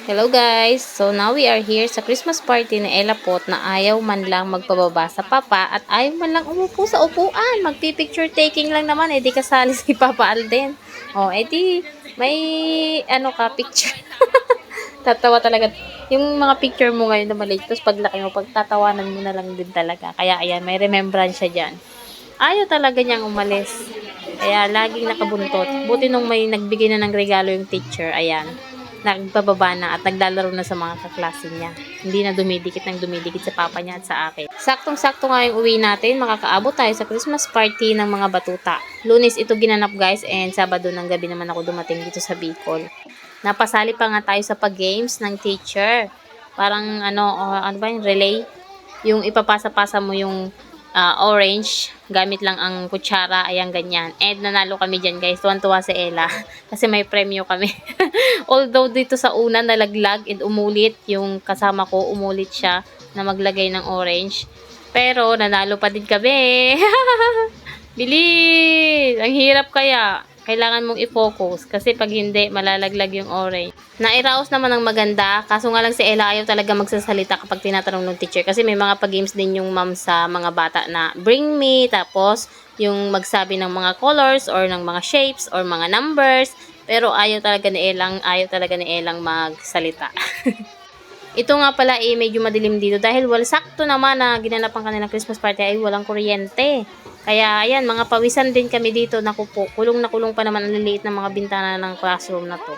Hello guys! So now we are here sa Christmas party ni Ella Pot na ayaw man lang magpababa sa papa at ayaw man lang umupo sa upuan. Magpipicture taking lang naman di kasali si Papa Alden. Di may ano ka picture. Tatawa talaga. Yung mga picture mo ngayon na maliit, tapos paglaki mo, pagtatawanan mo na lang din talaga. Kaya ayan, may remembrance siya dyan. Ayaw talaga niyang umalis. Kaya laging nakabuntot. Buti nung may nagbigay na ng regalo yung teacher, ayan, nagbababa na at naglalaro na sa mga kaklase niya. Hindi na dumidikit sa papa niya at sa akin. Saktong-sakto nga yung uwi natin, makakaabot tayo sa Christmas party ng mga batuta. Lunes ito ginanap guys, and Sabado ng gabi naman ako dumating dito sa Bicol. Napasali pa nga tayo sa pag-games ng teacher. Parang ano ba yung relay? Yung ipapasa-pasa mo yung orange, gamit lang ang kutsara, ayan ganyan. And nanalo kami dyan guys, tuwan-tuwa si Ella kasi may premyo kami. Although dito sa una nalaglag and umulit, yung kasama ko umulit siya na maglagay ng orange. Pero nanalo pa din kami. Bilis! Ang hirap kaya. Kailangan mong i-focus kasi pag hindi, malalaglag yung orange. Nairaos naman ng maganda, kaso nga lang si Ella ayaw talaga magsasalita kapag tinatanong ng teacher kasi may mga pag-games din yung ma'am sa mga bata na bring me, tapos yung magsabi ng mga colors or ng mga shapes or mga numbers, pero ayaw talaga ni Elang magsalita. Ito nga pala medyo madilim dito dahil sakto naman na ginanap ang kanilang Christmas party ay walang kuryente. Kaya ayan, mga pawisan din kami dito, nakupo. Kulong na kulong pa naman ang liliit ng mga bintana ng classroom na to.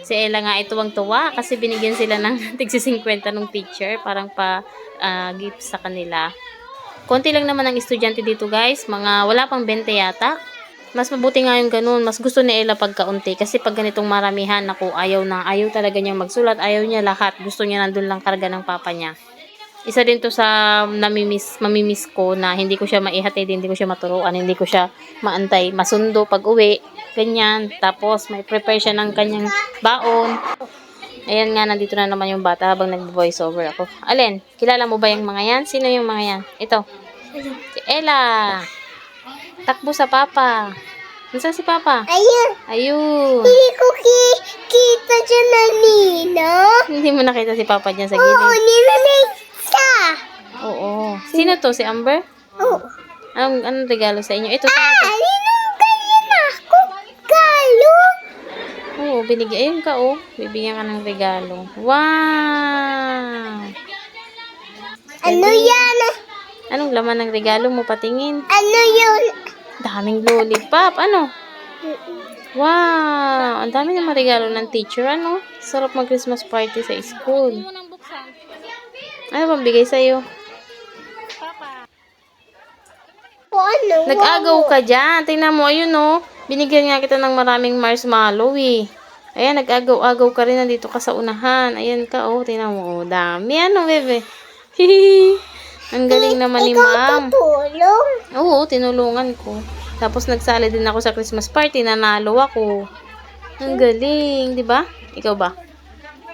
Si Ella nga ito ang tuwa kasi binigyan sila ng tigsi 50 ng teacher, parang gift sa kanila. Konti lang naman ang estudyante dito guys, mga wala pang 20 yata. Mas mabuti nga yung ganun. Mas gusto ni Ella pagkaunti. Kasi pag ganitong maramihan, ayaw talaga niyang magsulat. Ayaw niya lahat. Gusto niya nandun lang karga ng papa niya. Isa din to sa mamimiss ko na hindi ko siya maihatid, hindi ko siya maturuan, hindi ko siya maantay, masundo pag uwi. Ganyan. Tapos may prepare siya ng kanyang baon. Ayan nga, nandito na naman yung bata habang nag-voice over ako. Alin, kilala mo ba yung mga yan? Sino yung mga yan? Ito. Si Ella. Takbo sa papa. Nasaan si papa? Ayun. Ayun. Hindi ko kita dyan na Nina. Hindi mo nakita si papa dyan sa Oo, gilid. Nina na isa. Oo. Sino to? Si Amber? Oo. Anong regalo sa inyo? Ito. Ninong ganyan ako. Galo. Oo, binigay. Ayun ka, Bibigyan ka ng regalo. Wow! Ano yan? Anong laman ng regalo mo? Patingin. Ano yun? Daming lollipop. Ano? Wow! Ang dami na regalo ng teacher, Sarap mag-Christmas party sa school. Ano bang bigay sa'yo? O ano? Nag-agaw ka dyan. Tingnan mo, ayun, Binigyan nga kita ng maraming marshmallow, Ayan, nag-agaw-agaw ka rin. Nandito ka sa unahan. Ayan ka, Tingnan mo, dami. Bebe? Hihihi. Ang galing naman ni ma'am. Ikaw tutulong? Oo, tinulungan ko. Tapos nagsali din ako sa Christmas party. Nanalo ako. Ang galing, di ba? Ikaw ba?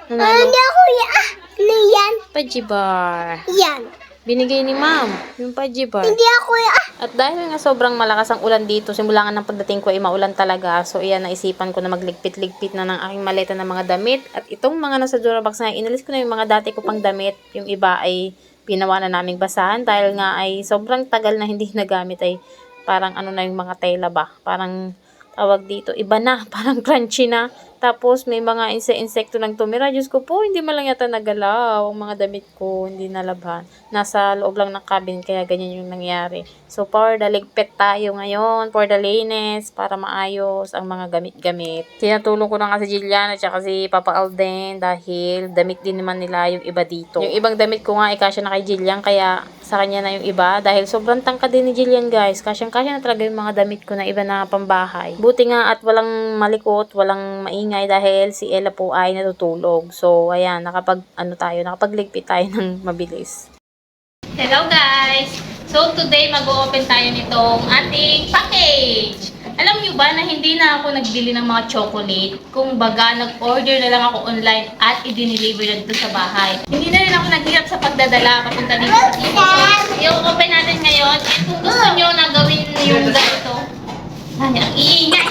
Nanalo. Hindi ako yan. Ano yan? Pajibar. Yan. Binigay ni ma'am. Yung pajibar. Hindi ako yan. At dahil nga sobrang malakas ang ulan dito, simula nga ng pagdating ko ay maulan talaga. So, iyan, naisipan ko na magligpit-ligpit na ng aking maleta ng mga damit. At itong mga nasa Durabox na, inalis ko na yung mga dati ko pang damit. Yung iba ay ginawa na naming basahan dahil nga ay sobrang tagal na hindi nagamit, ay parang na yung mga tela ba. Parang tawag dito, iba na. Parang crunchy na. Tapos, may mga insekto nang tumira. Diyos ko po, hindi man lang yata nagalaw. Ang mga damit ko, hindi nalabhan. Nasa loob lang ng cabin, kaya ganyan yung nangyari. So, for the ligpit tayo ngayon. For the linis, para maayos ang mga gamit-gamit. Tinatulong ko na nga si Jillian at saka si Papa Alden dahil damit din naman nila yung iba dito. Yung ibang damit ko nga, kasya na kay Jillian, kaya sa kanya na yung iba. Dahil sobrang tangkad din ni Jillian, guys. Kasyang-kasya na talaga yung mga damit ko na iba na pambahay. Buti nga at walang malikot, walang maingay dahil si Ella po ay natutulog. So, ayan, nakapagligpit tayo ng mabilis. Hello guys! So, today mag-o-open tayo nitong ating package. Alam nyo ba na hindi na ako nagbili ng mga chocolate? Kung baga, nag-order na lang ako online at i-deliver na dito sa bahay. Hindi na rin ako naghirap sa pagdadala papunta dito sa dito. So, i-open natin ngayon. At kung gusto nyo na gawin yung ganito, ang iingay!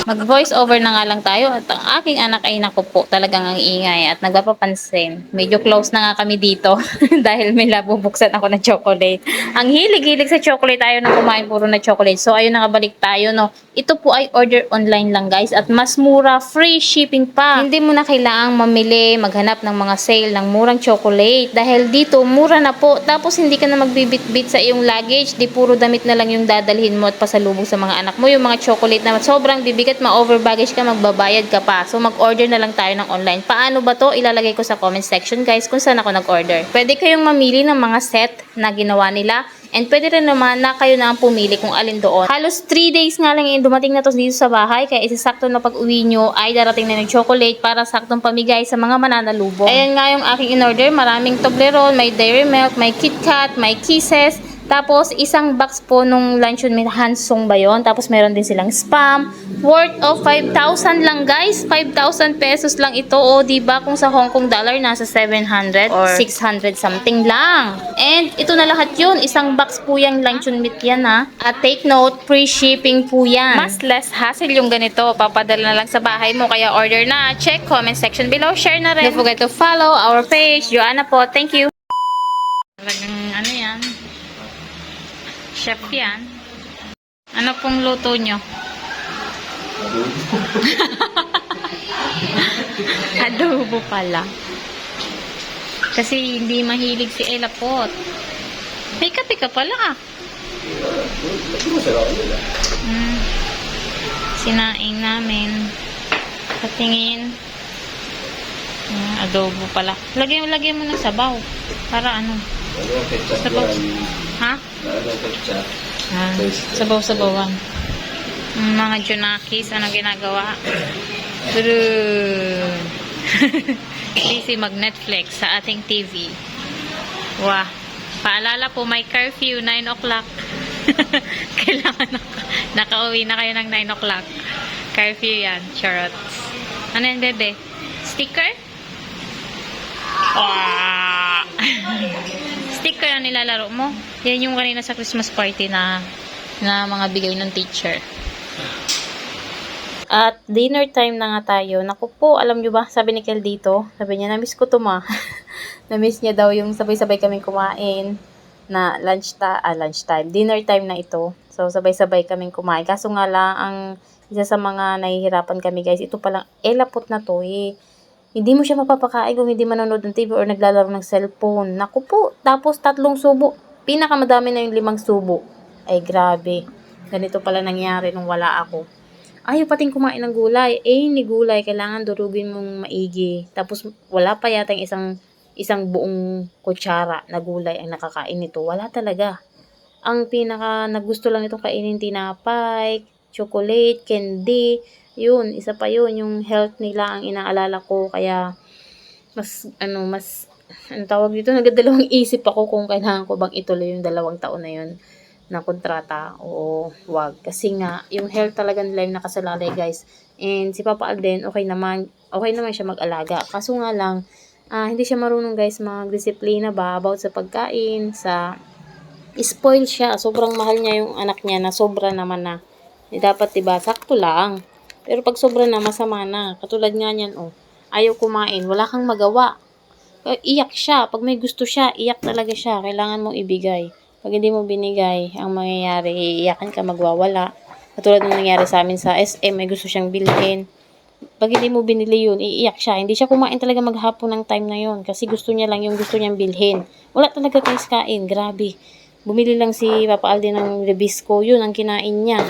Mag-voice over na nga lang tayo at ang aking anak ay naku po, talagang ang ingay at nagpapapansin. Medyo close na nga kami dito dahil may labubuksan ako ng chocolate. Ang hilig-hilig sa chocolate, tayo na kumain puro na chocolate. So ayun, nakabalik tayo, no. Ito po ay order online lang guys at mas mura, free shipping pa. Hindi mo na kailangang mamili, maghanap ng mga sale ng murang chocolate dahil dito mura na po. Tapos hindi ka na magbibit-bit sa iyong luggage, di puro damit na lang yung dadalhin mo at pasalubong sa mga anak mo. Yung mga chocolate na sobrang bibigat, ma-over baggage ka, magbabayad ka pa. So mag-order na lang tayo ng online. Paano ba to? Ilalagay ko sa comment section guys kung saan ako nag-order. Pwede kayong mamili ng mga set na ginawa nila. And pwede rin naman na kayo na ang pumili kung alin doon. Halos 3 days nga lang yung dumating na to dito sa bahay. Kaya isasakto na pag uwi nyo ay darating na ng chocolate para saktong pamigay sa mga mananalubong. Ayan nga yung aking in-order. Maraming Toblerone, may Dairy Milk, may KitKat, may Kisses. Tapos, isang box po nung luncheon meat, Hansong ba yun? Tapos, meron din silang Spam. Worth of 5,000 lang, guys. 5,000 pesos lang ito. O, diba? Kung sa Hong Kong dollar, nasa 700 or 600 something lang. And, ito na lahat yun. Isang box po yung luncheon meat yan, ha. At take note, free shipping po yan. Mas less hassle yung ganito. Papadala na lang sa bahay mo. Kaya, order na. Check comment section below. Share na rin. Don't forget to follow our page. Joanna po. Thank you. Talagang, ano yan? Chef yan. Ano pong luto nyo? Adobo pala. Kasi hindi mahilig si Ella Pot. May kape ka pala ah. Sinaing namin. Patingin. Adobo pala. Lagyan mo ng sabaw. Para ano? Sabaw. Ha? Sabaw-sabawan. Mga Junakis, ano ginagawa? Busy mag-Netflix sa ating TV. Wah. Paalala po, may curfew, 9 o'clock. Kailangan nakauwi na kayo ng 9 o'clock. Curfew yan, charot. Ano yan, bebe? Sticker? Wah! Sticker ang nilalaro mo. Yan yung kanina sa Christmas party na mga bigay ng teacher. At dinner time na nga tayo. Naku po, alam nyo ba, sabi ni Kel dito, sabi niya, namiss ko to ma. Namiss niya daw yung sabay-sabay kaming kumain na lunchtime. Dinner time na ito. So, sabay-sabay kaming kumain. Kaso nga lang, ang isa sa mga nahihirapan kami guys, ito palang Ella Pot na to eh. Hindi mo siya mapapakain kung hindi manonood ng TV or naglalaro ng cellphone. Naku po, tapos 3 subo. Pinakamadami na yung 5 subo. Ay, grabe. Ganito pala nangyari nung wala ako. Ayaw pating kumain ng gulay. Ni gulay, kailangan durugin mong maigi. Tapos, wala pa yata isang buong kutsara na gulay ang nakakain nito. Wala talaga. Ang pinaka nagusto lang itong kainin, tinapay, chocolate, candy. Yun, isa pa yun, yung health nila ang inaalala ko, kaya ang tawag dito, nagdadalawang isip ako kung kailangan ko bang ituloy yung 2 taon na yun na kontrata o wag. Kasi nga, yung health talaga nila yung nakasalalay guys. And si Papa Alden, okay naman siya mag-alaga. Kaso nga lang, hindi siya marunong guys mag-disiplina ba about sa pagkain, spoil siya. Sobrang mahal niya yung anak niya na sobra naman na. Dapat diba, sakto lang. Pero pag sobra na, masama na. Katulad nga niyan, ayaw kumain. Wala kang magawa. Iyak siya. Pag may gusto siya, iyak talaga siya. Kailangan mong ibigay. Pag hindi mo binigay, ang mangyayari, iiyakan ka, magwawala. Katulad ng nangyari sa amin sa SM, may gusto siyang bilhin. Pag hindi mo binili yun, iiyak siya. Hindi siya kumain talaga maghapon ng time na yun. Kasi gusto niya lang yung gusto niyang bilhin. Wala talaga guys kain. Grabe. Bumili lang si Papa Aldi ng Rebisco. Yun ang kinain niya.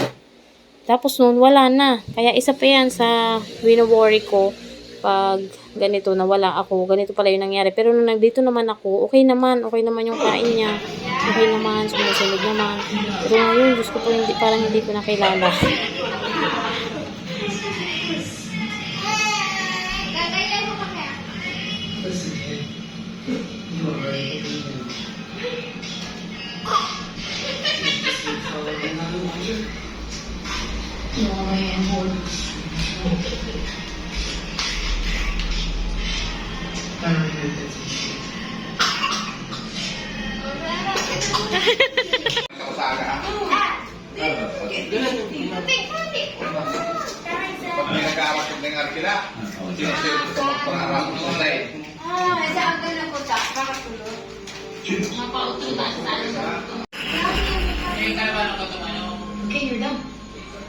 Tapos noon, wala na. Kaya isa pa yan sa wino-worry ko pag ganito na wala ako. Ganito pala yung nangyari. Pero nung nandito naman ako, okay naman yung kain niya. Okay naman, sumusunod naman. Pero ngayon, Diyos ko po, parang hindi ko nakilala. sila. Sino para harap mo sa side.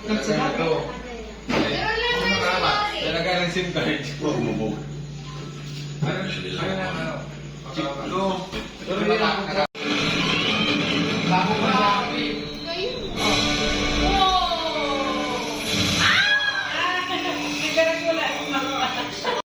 Nagsasabi ko. Talaga ng SIM card. Ano? Chip ko. Pero hindi na